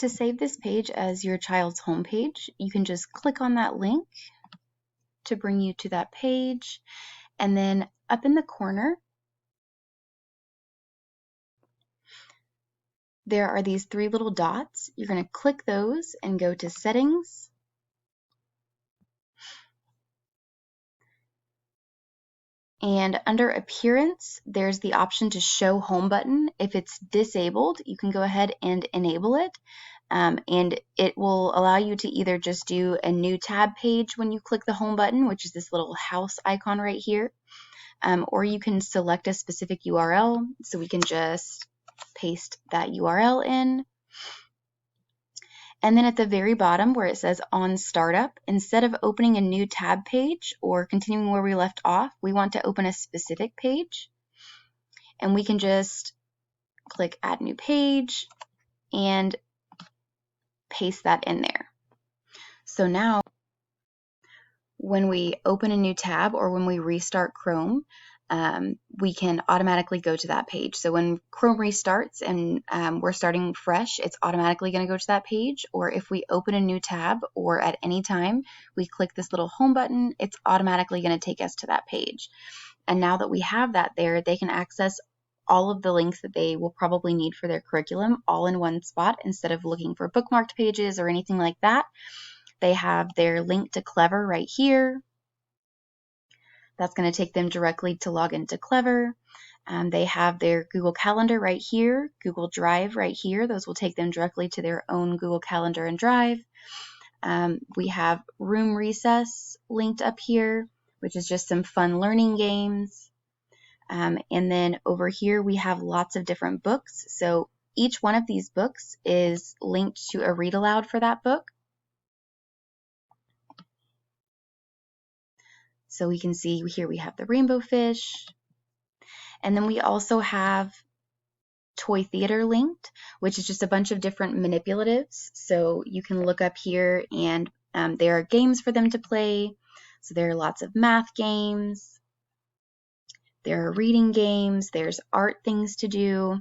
To save this page as your child's homepage, you can just click on that link to bring you to that page. And then up in the corner, there are these three little dots. You're going to click those and go to Settings. And under Appearance, there's the option to Show Home button. If it's disabled, you can go ahead and enable it. And it will allow you to either just do a new tab page when you click the home button, which is this little house icon right here, or you can select a specific URL. So we can just paste that URL in. And then at the very bottom where it says On Startup, instead of opening a new tab page or continuing where we left off, we want to open a specific page. And we can just click Add New Page and paste that in there. So now when we open a new tab or when we restart Chrome, we can automatically go to that page. So when Chrome restarts and we're starting fresh, it's automatically going to go to that page. Or if we open a new tab or at any time we click this little home button, it's automatically going to take us to that page. And now that we have that there, they can access all of the links that they will probably need for their curriculum all in one spot instead of looking for bookmarked pages or anything like that. They have their link to Clever right here. That's going to take them directly to log into Clever. They have their Google Calendar right here, Google Drive right here. Those will take them directly to their own Google Calendar and Drive. We have Room Recess linked up here, which is just some fun learning games. And then over here we have lots of different books. So each one of these books is linked to a read aloud for that book. So we can see here we have the Rainbow Fish. And then we also have Toy Theater linked, which is just a bunch of different manipulatives. So you can look up here and there are games for them to play. So there are lots of math games. There are reading games. There's art things to do.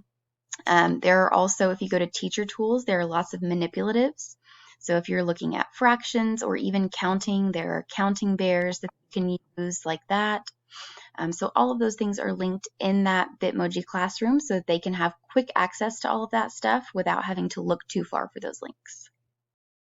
There are also, if you go to Teacher Tools, there are lots of manipulatives. So if you're looking at fractions or even counting, there are counting bears that you can use like that. So all of those things are linked in that Bitmoji classroom so that they can have quick access to all of that stuff without having to look too far for those links.